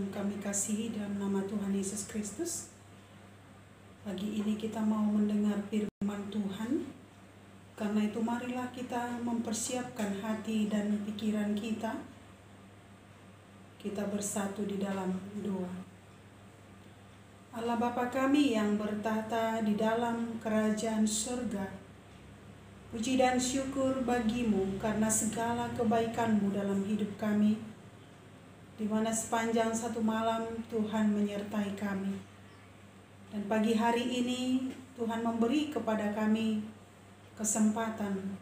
yang kami kasihi dalam nama Tuhan Yesus Kristus, pagi ini kita mau mendengar firman Tuhan. Karena itu marilah kita mempersiapkan hati dan pikiran kita. Kita bersatu di dalam doa. Allah Bapa kami yang bertahta di dalam kerajaan surga, puji dan syukur bagimu karena segala kebaikan-Mu dalam hidup kami, di mana sepanjang satu malam Tuhan menyertai kami. Dan pagi hari ini Tuhan memberi kepada kami kesempatan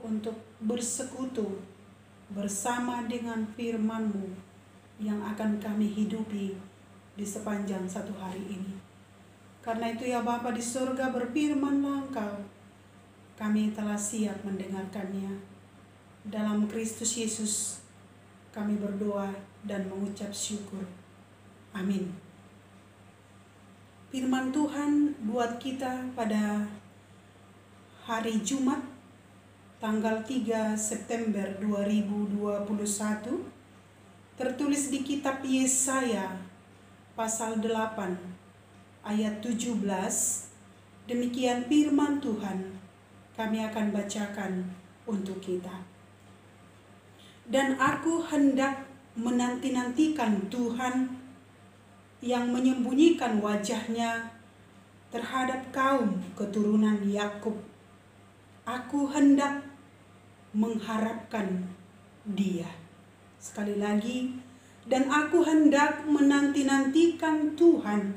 untuk bersekutu bersama dengan firman-Mu yang akan kami hidupi di sepanjang satu hari ini. Karena itu ya Bapa di surga, berfirmanlah Engkau, kami telah siap mendengarkannya. Dalam Kristus Yesus kami berdoa dan mengucap syukur. Amin. Firman Tuhan buat kita pada hari Jumat tanggal 3 September 2021 tertulis di kitab Yesaya pasal 8 ayat 17. Demikian firman Tuhan, kami akan bacakan untuk kita. Dan aku hendak menanti-nantikan Tuhan yang menyembunyikan wajahnya terhadap kaum keturunan Yakub. Aku hendak mengharapkan Dia. Sekali lagi, dan aku hendak menanti-nantikan Tuhan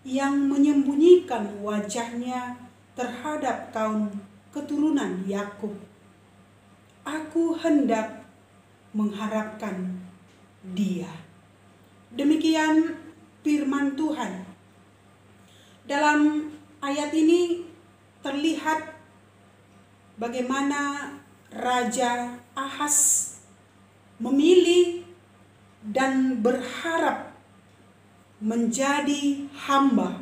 yang menyembunyikan wajahnya terhadap kaum keturunan Yakub. Aku hendak mengharapkan Dia. Demikian firman Tuhan. Dalam ayat ini terlihat bagaimana Raja Ahaz memilih dan berharap menjadi hamba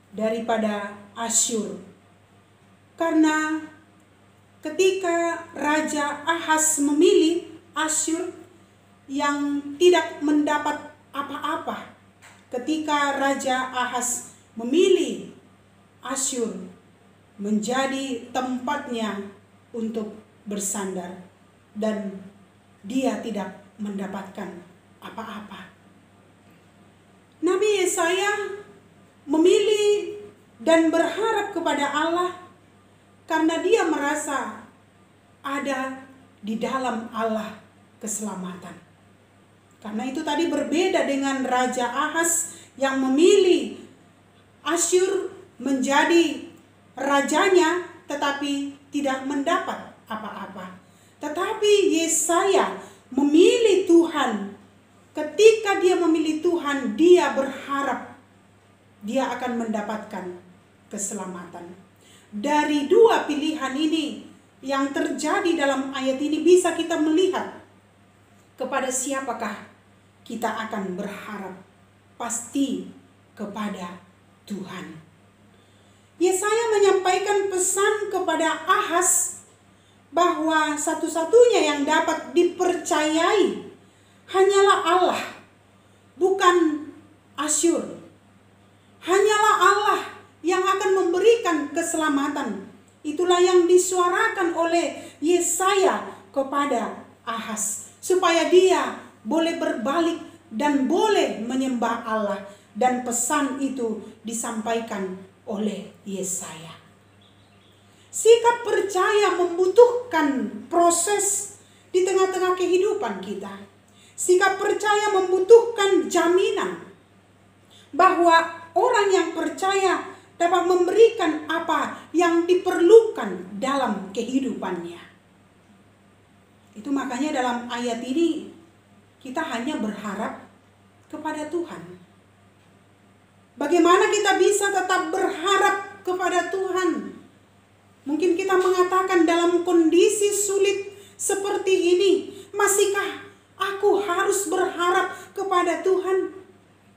daripada Asyur. Karena ketika Raja Ahaz memilih Asyur yang tidak mendapat apa-apa, ketika Raja Ahaz memilih Asyur menjadi tempatnya untuk bersandar, dan dia tidak mendapatkan apa-apa. Nabi Yesaya memilih dan berharap kepada Allah karena dia merasa ada di dalam Allah keselamatan. Karena itu tadi berbeda dengan Raja Ahaz yang memilih Asyur menjadi rajanya tetapi tidak mendapat apa-apa. Tetapi Yesaya memilih Tuhan. Ketika dia memilih Tuhan, dia berharap dia akan mendapatkan keselamatan. Dari dua pilihan ini yang terjadi dalam ayat ini bisa kita melihat kepada siapakah kita akan berharap. Pasti kepada Tuhan. Yesaya menyampaikan pesan kepada Ahaz bahwa satu-satunya yang dapat dipercayai hanyalah Allah, bukan Asyur. Hanyalah Allah yang akan memberikan keselamatan. Itulah yang disuarakan oleh Yesaya kepada Ahaz, supaya dia boleh berbalik dan boleh menyembah Allah. Dan pesan itu disampaikan oleh Yesaya. Sikap percaya membutuhkan proses di tengah-tengah kehidupan kita. Sikap percaya membutuhkan jaminan bahwa orang yang percaya dapat memberikan apa yang diperlukan dalam kehidupannya. Itu makanya dalam ayat ini kita hanya berharap kepada Tuhan. Bagaimana kita bisa tetap berharap kepada Tuhan? Mungkin kita mengatakan dalam kondisi sulit seperti ini, masihkah aku harus berharap kepada Tuhan?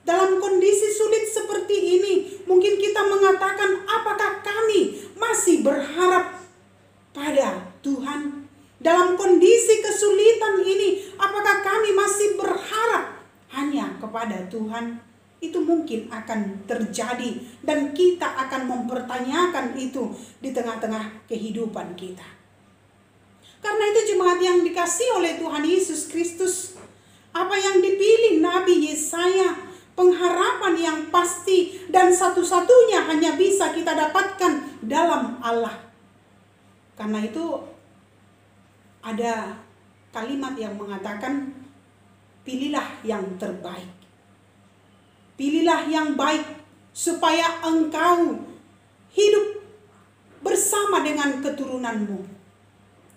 Dalam kondisi sulit seperti ini, mungkin kita mengatakan, apakah kami masih berharap pada Tuhan? Dalam kondisi kesulitan ini, apakah kami masih berharap hanya kepada Tuhan, itu mungkin akan terjadi dan kita akan mempertanyakan itu di tengah-tengah kehidupan kita. Karena itu jemaat yang dikasihi oleh Tuhan Yesus Kristus, apa yang dipilih Nabi Yesaya, pengharapan yang pasti dan satu-satunya hanya bisa kita dapatkan dalam Allah. Karena itu ada kalimat yang mengatakan, pilihlah yang terbaik. Pilihlah yang baik supaya engkau hidup bersama dengan keturunanmu.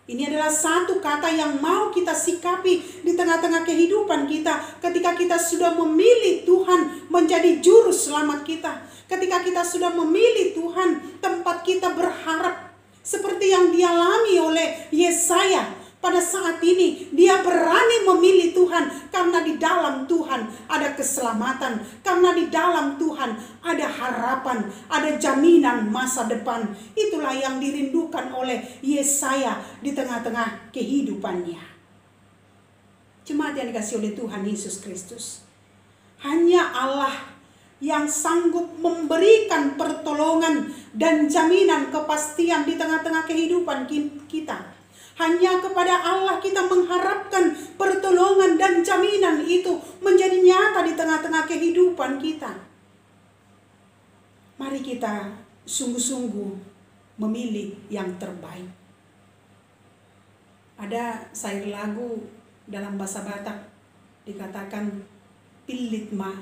Ini adalah satu kata yang mau kita sikapi di tengah-tengah kehidupan kita. Ketika kita sudah memilih Tuhan menjadi juru selamat kita. Ketika kita sudah memilih Tuhan tempat kita berharap. Seperti yang dialami oleh Yesaya. Pada saat ini dia berani memilih Tuhan karena di dalam Tuhan ada keselamatan, karena di dalam Tuhan ada harapan, ada jaminan masa depan. Itulah yang dirindukan oleh Yesaya di tengah-tengah kehidupannya. Jemaat yang dikasihi oleh Tuhan Yesus Kristus, hanya Allah yang sanggup memberikan pertolongan dan jaminan kepastian di tengah-tengah kehidupan kita. Hanya kepada Allah kita mengharapkan pertolongan dan jaminan itu menjadi nyata di tengah-tengah kehidupan kita. Mari kita sungguh-sungguh memilih yang terbaik. Ada syair lagu dalam bahasa Batak dikatakan, pilit ma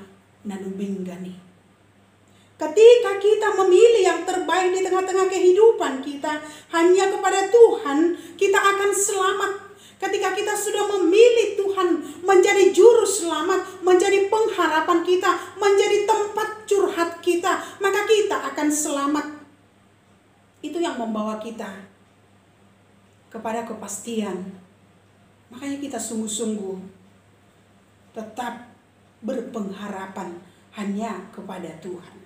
nanubinggani. Ketika kita memilih yang terbaik di tengah-tengah kehidupan kita, hanya kepada Tuhan kita akan selamat. Ketika kita sudah memilih Tuhan menjadi juru selamat, menjadi pengharapan kita, menjadi tempat curhat kita, maka kita akan selamat. Itu yang membawa kita kepada kepastian. Makanya kita sungguh-sungguh tetap berpengharapan hanya kepada Tuhan.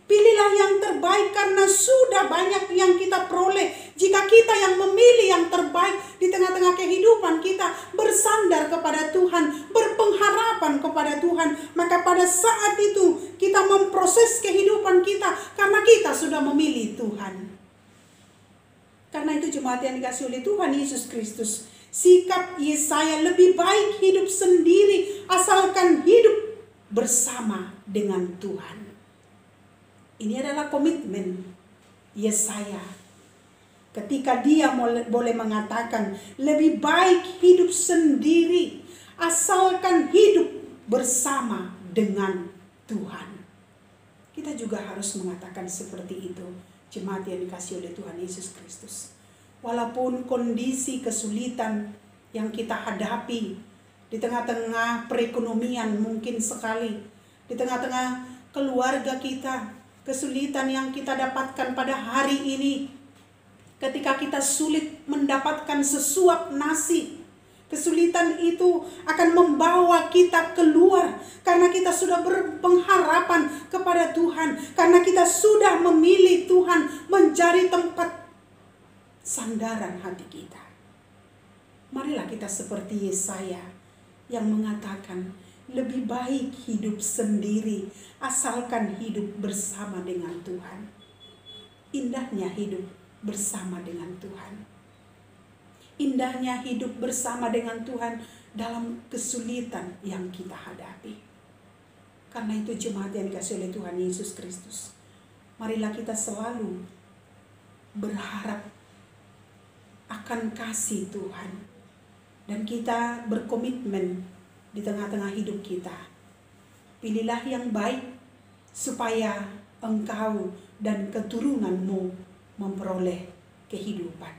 Pilihlah yang terbaik karena sudah banyak yang kita peroleh. Jika kita yang memilih yang terbaik di tengah-tengah kehidupan kita, bersandar kepada Tuhan, berpengharapan kepada Tuhan, maka pada saat itu kita memproses kehidupan kita karena kita sudah memilih Tuhan. Karena itu jemaat yang dikasihi oleh Tuhan Yesus Kristus, sikap Yesaya lebih baik hidup sendiri asalkan hidup bersama dengan Tuhan. Ini adalah komitmen Yesaya. Ketika dia boleh mengatakan lebih baik hidup sendiri asalkan hidup bersama dengan Tuhan. Kita juga harus mengatakan seperti itu, jemaat yang dikasihi oleh Tuhan Yesus Kristus. Walaupun kondisi kesulitan yang kita hadapi di tengah-tengah perekonomian mungkin sekali, di tengah-tengah keluarga kita, kesulitan yang kita dapatkan pada hari ini, ketika kita sulit mendapatkan sesuap nasi, kesulitan itu akan membawa kita keluar karena kita sudah berpengharapan kepada Tuhan, karena kita sudah memilih Tuhan menjadi tempat sandaran hati kita. Marilah kita seperti Yesaya yang mengatakan, lebih baik hidup sendiri asalkan hidup bersama dengan Tuhan. Indahnya hidup bersama dengan Tuhan. Indahnya hidup bersama dengan Tuhan dalam kesulitan yang kita hadapi. Karena itu jemaat yang dikasihi oleh Tuhan Yesus Kristus, marilah kita selalu berharap akan kasih Tuhan. Dan kita berkomitmen di tengah-tengah hidup kita. Pilihlah yang baik supaya engkau dan keturunanmu memperoleh kehidupan.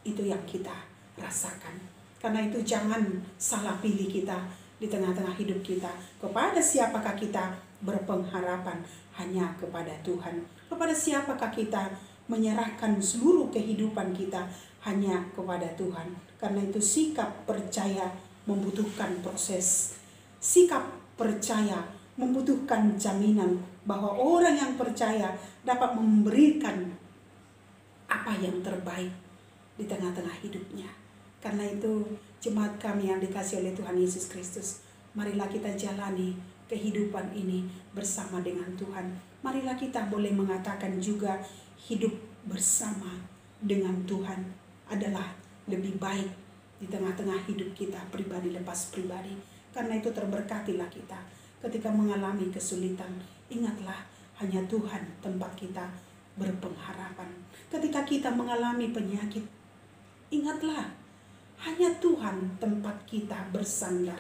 Itu yang kita rasakan. Karena itu jangan salah pilih kita di tengah-tengah hidup kita. Kepada siapakah kita berpengharapan? Hanya kepada Tuhan. Kepada siapakah kita menyerahkan seluruh kehidupan kita? Hanya kepada Tuhan. Karena itu sikap percaya membutuhkan proses. Sikap percaya membutuhkan jaminan bahwa orang yang percaya dapat memberikan apa yang terbaik di tengah-tengah hidupnya. Karena itu jemaat kami yang dikasihi oleh Tuhan Yesus Kristus, Marilah kita jalani kehidupan ini bersama dengan Tuhan. Marilah kita boleh mengatakan juga hidup bersama dengan Tuhan adalah lebih baik di tengah-tengah hidup kita pribadi lepas pribadi. Karena itu terberkatilah kita ketika mengalami kesulitan. Ingatlah, hanya Tuhan tempat kita berpengharapan. Ketika kita mengalami penyakit, ingatlah, hanya Tuhan tempat kita bersandar.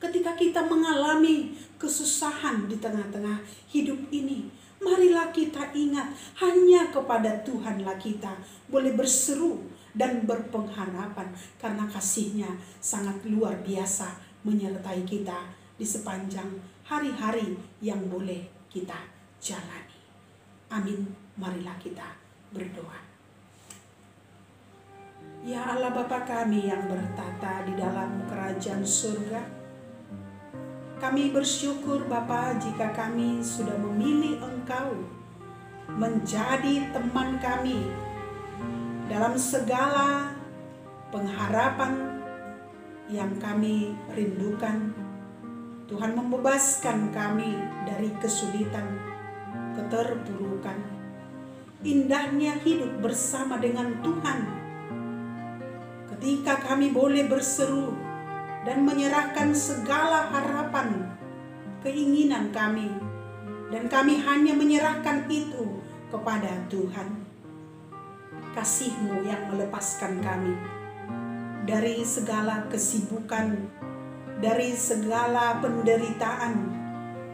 Ketika kita mengalami kesusahan di tengah-tengah hidup ini, marilah kita ingat, hanya kepada Tuhanlah kita boleh berseru dan berpengharapan, karena kasih-Nya sangat luar biasa menyertai kita di sepanjang hari-hari yang boleh kita jalani. Amin. Marilah kita berdoa. Ya Allah Bapa kami yang bertata di dalam kerajaan surga, kami bersyukur Bapa jika kami sudah memilih Engkau menjadi teman kami dalam segala pengharapan yang kami rindukan. Tuhan membebaskan kami dari kesulitan, keterpurukan. Indahnya hidup bersama dengan Tuhan ketika kami boleh berseru dan menyerahkan segala harapan, keinginan kami, dan kami hanya menyerahkan itu kepada Tuhan. Kasih-Mu yang melepaskan kami dari segala kesibukan, dari segala penderitaan.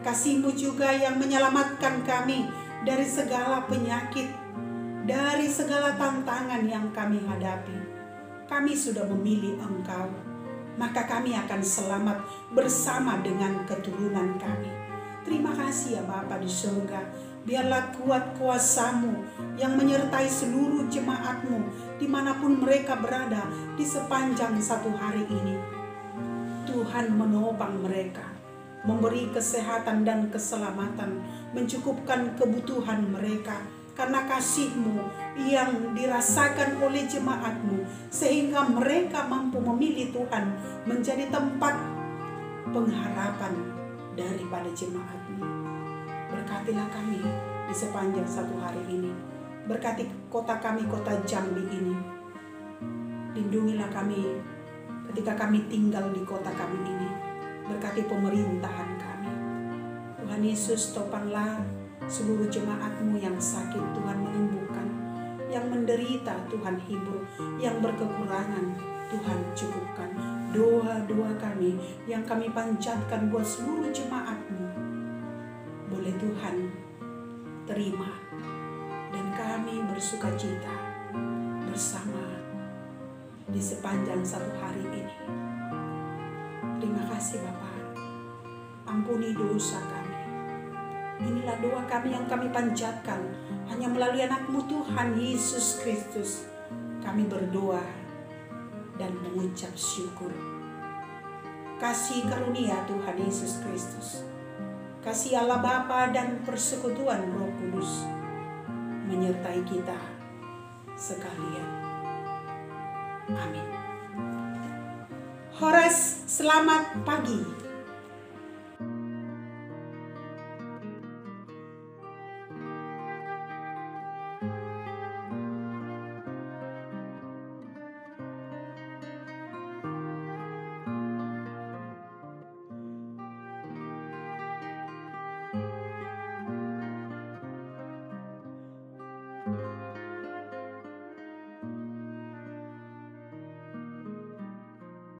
Kasih-Mu juga yang menyelamatkan kami dari segala penyakit, dari segala tantangan yang kami hadapi. Kami sudah memilih Engkau, maka kami akan selamat bersama dengan keturunan kami. Terima kasih ya Bapa di surga. Biarlah kuat kuasa-Mu yang menyertai seluruh jemaat-Mu dimanapun mereka berada di sepanjang satu hari ini. Tuhan menopang mereka, memberi kesehatan dan keselamatan, mencukupkan kebutuhan mereka, karena kasih-Mu yang dirasakan oleh jemaat-Mu, sehingga mereka mampu memilih Tuhan menjadi tempat pengharapan daripada jemaat-Mu. Berkatilah kami di sepanjang satu hari ini. Berkati kota kami, kota Jambi ini. Lindungilah kami ketika kami tinggal di kota kami ini. Berkati pemerintahan kami. Tuhan Yesus, topanglah seluruh jemaat-Mu yang sakit, Tuhan menyembuhkan. Yang menderita, Tuhan hibur. Yang berkekurangan, Tuhan cukupkan. Doa-doa kami yang kami panjatkan buat seluruh jemaat-Mu, boleh Tuhan terima, dan kami bersuka cita bersama di sepanjang satu hari ini. Terima kasih Bapa. Ampuni dosa kami. Inilah doa kami yang kami panjatkan hanya melalui anak-Mu Tuhan Yesus Kristus. Kami berdoa dan mengucap syukur. Kasih karunia Tuhan Yesus Kristus, kasih Allah Bapa dan persekutuan Roh Kudus menyertai kita sekalian. Amin. Horas, selamat pagi.